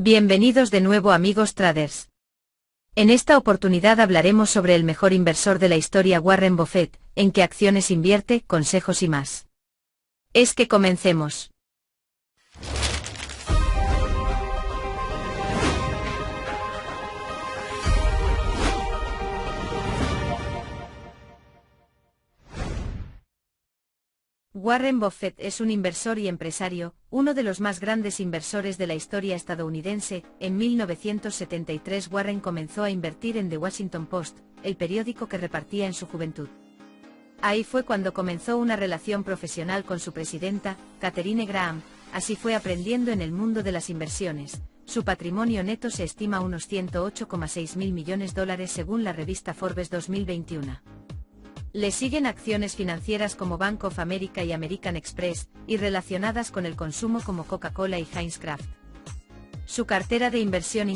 Bienvenidos de nuevo amigos traders. En esta oportunidad hablaremos sobre el mejor inversor de la historia, Warren Buffett, en qué acciones invierte, consejos y más. Es que comencemos. Warren Buffett es un inversor y empresario, uno de los más grandes inversores de la historia estadounidense. En 1973 Warren comenzó a invertir en The Washington Post, el periódico que repartía en su juventud. Ahí fue cuando comenzó una relación profesional con su presidenta, Katharine Graham. Así fue aprendiendo en el mundo de las inversiones. Su patrimonio neto se estima a unos $108,6 mil millones según la revista Forbes 2021. Le siguen acciones financieras como Bank of America y American Express, y relacionadas con el consumo como Coca-Cola y Heinz Kraft. Su cartera de inversión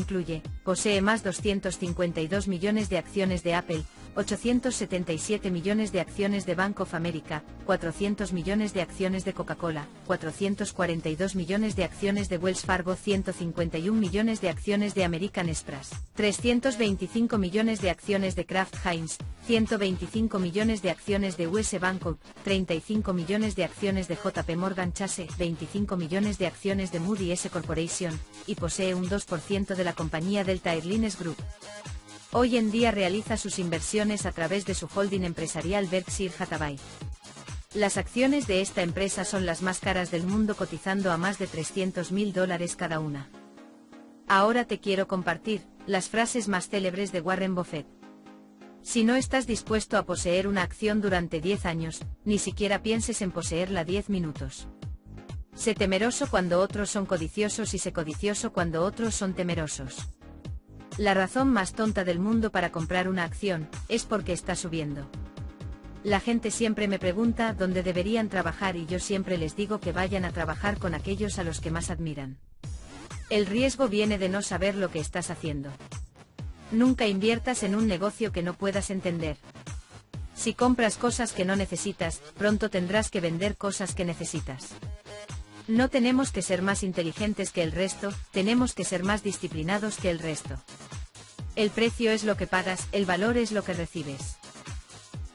posee más 252 millones de acciones de Apple, 877 millones de acciones de Bank of America, 400 millones de acciones de Coca-Cola, 442 millones de acciones de Wells Fargo, 151 millones de acciones de American Express, 325 millones de acciones de Kraft Heinz, 125 millones de acciones de US Bancorp, 35 millones de acciones de JP Morgan Chase, 25 millones de acciones de Moody S Corporation, y posee un 2% de la compañía Delta Airlines Group. Hoy en día realiza sus inversiones a través de su holding empresarial Berkshire Hathaway. Las acciones de esta empresa son las más caras del mundo, cotizando a más de $300.000 cada una. Ahora te quiero compartir las frases más célebres de Warren Buffett. Si no estás dispuesto a poseer una acción durante 10 años, ni siquiera pienses en poseerla 10 minutos. Sé temeroso cuando otros son codiciosos y sé codicioso cuando otros son temerosos. La razón más tonta del mundo para comprar una acción es porque está subiendo. La gente siempre me pregunta dónde deberían trabajar y yo siempre les digo que vayan a trabajar con aquellos a los que más admiran. El riesgo viene de no saber lo que estás haciendo. Nunca inviertas en un negocio que no puedas entender. Si compras cosas que no necesitas, pronto tendrás que vender cosas que necesitas. No tenemos que ser más inteligentes que el resto, tenemos que ser más disciplinados que el resto. El precio es lo que pagas, el valor es lo que recibes.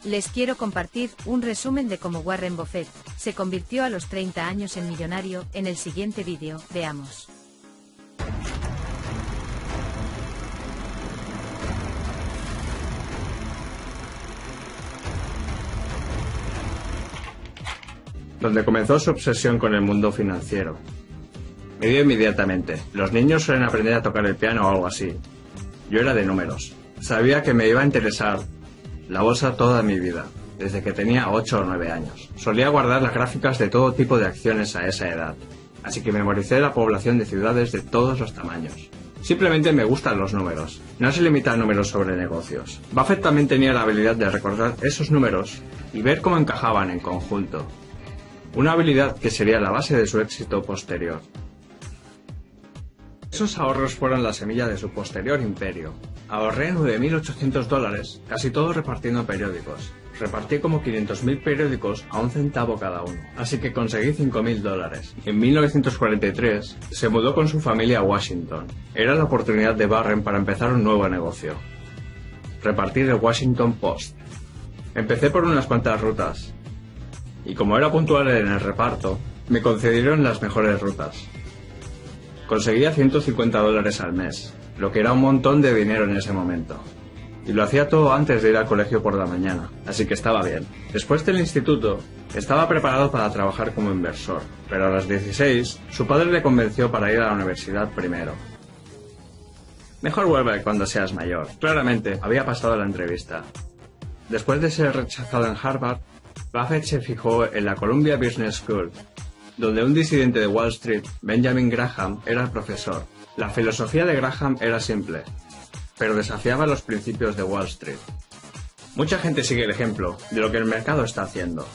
Les quiero compartir un resumen de cómo Warren Buffett se convirtió a los 30 años en millonario. En el siguiente vídeo, veamos. Donde comenzó su obsesión con el mundo financiero. Me dio inmediatamente. Los niños suelen aprender a tocar el piano o algo así. Yo era de números. Sabía que me iba a interesar la bolsa toda mi vida, desde que tenía 8 o 9 años. Solía guardar las gráficas de todo tipo de acciones a esa edad, así que memoricé la población de ciudades de todos los tamaños. Simplemente me gustan los números. No se limita a números sobre negocios. Buffett también tenía la habilidad de recordar esos números y ver cómo encajaban en conjunto. Una habilidad que sería la base de su éxito posterior. Esos ahorros fueron la semilla de su posterior imperio. Ahorré $9.800, casi todo repartiendo periódicos. Repartí como 500.000 periódicos a un centavo cada uno, así que conseguí $5.000. En 1943 se mudó con su familia a Washington. Era la oportunidad de Warren para empezar un nuevo negocio. Repartir el Washington Post. Empecé por unas cuantas rutas. Y como era puntual en el reparto, me concedieron las mejores rutas. Conseguía $150 al mes, lo que era un montón de dinero en ese momento. Y lo hacía todo antes de ir al colegio por la mañana, así que estaba bien. Después del instituto, estaba preparado para trabajar como inversor, pero a los 16, su padre le convenció para ir a la universidad primero. Mejor vuelve cuando seas mayor. Claramente, había pasado la entrevista. Después de ser rechazado en Harvard, Buffett se fijó en la Columbia Business School, donde un disidente de Wall Street, Benjamin Graham, era el profesor. La filosofía de Graham era simple, pero desafiaba los principios de Wall Street. Mucha gente sigue el ejemplo de lo que el mercado está haciendo.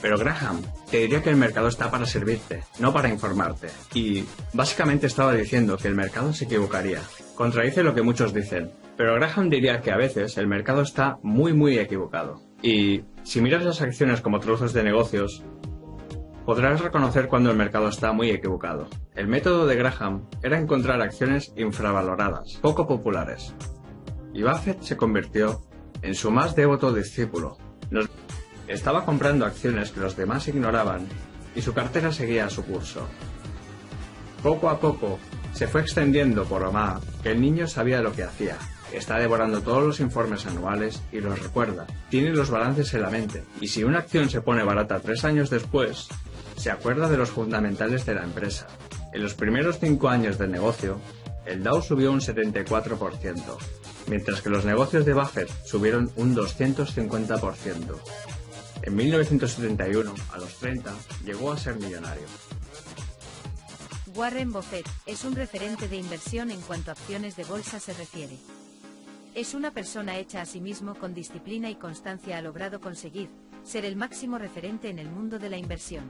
Pero Graham te diría que el mercado está para servirte, no para informarte. Y básicamente estaba diciendo que el mercado se equivocaría. Contradice lo que muchos dicen, pero Graham diría que a veces el mercado está muy equivocado. Y si miras las acciones como trozos de negocios, Podrás reconocer cuando el mercado está muy equivocado. El método de Graham era encontrar acciones infravaloradas, poco populares. Y Buffett se convirtió en su más devoto discípulo. Estaba comprando acciones que los demás ignoraban y su cartera seguía su curso. Poco a poco se fue extendiendo por Omaha que el niño sabía lo que hacía. Está devorando todos los informes anuales y los recuerda. Tiene los balances en la mente. Y si una acción se pone barata 3 años después, se acuerda de los fundamentales de la empresa. En los primeros 5 años del negocio, el Dow subió un 74%, mientras que los negocios de Buffett subieron un 250%. En 1971, a los 30, llegó a ser millonario. Warren Buffett es un referente de inversión en cuanto a acciones de bolsa se refiere. Es una persona hecha a sí mismo con disciplina y constancia. Ha logrado conseguir ser el máximo referente en el mundo de la inversión.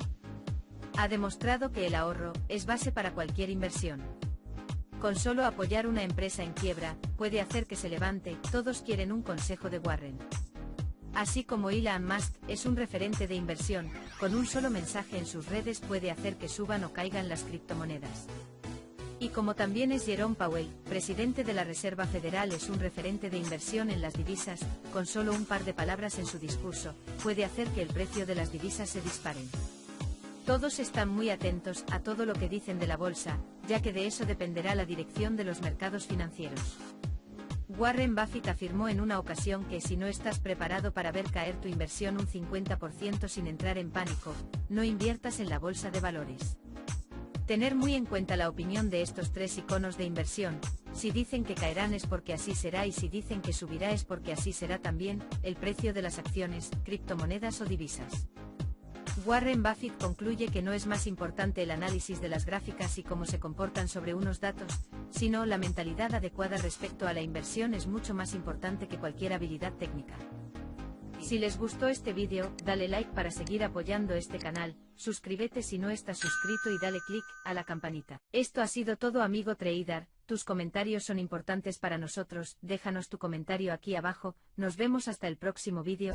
Ha demostrado que el ahorro es base para cualquier inversión. Con solo apoyar una empresa en quiebra, puede hacer que se levante. Todos quieren un consejo de Warren. Así como Elon Musk es un referente de inversión, con un solo mensaje en sus redes puede hacer que suban o caigan las criptomonedas. Y como también es Jerome Powell, presidente de la Reserva Federal, es un referente de inversión en las divisas, con solo un par de palabras en su discurso, puede hacer que el precio de las divisas se disparen. Todos están muy atentos a todo lo que dicen de la bolsa, ya que de eso dependerá la dirección de los mercados financieros. Warren Buffett afirmó en una ocasión que si no estás preparado para ver caer tu inversión un 50% sin entrar en pánico, no inviertas en la bolsa de valores. Tener muy en cuenta la opinión de estos 3 iconos de inversión. Si dicen que caerán es porque así será, y si dicen que subirá es porque así será también, el precio de las acciones, criptomonedas o divisas. Warren Buffett concluye que no es más importante el análisis de las gráficas y cómo se comportan sobre unos datos, sino la mentalidad adecuada respecto a la inversión es mucho más importante que cualquier habilidad técnica. Si les gustó este vídeo, dale like para seguir apoyando este canal, suscríbete si no estás suscrito y dale click a la campanita. Esto ha sido todo, amigo trader, tus comentarios son importantes para nosotros, déjanos tu comentario aquí abajo, nos vemos hasta el próximo vídeo.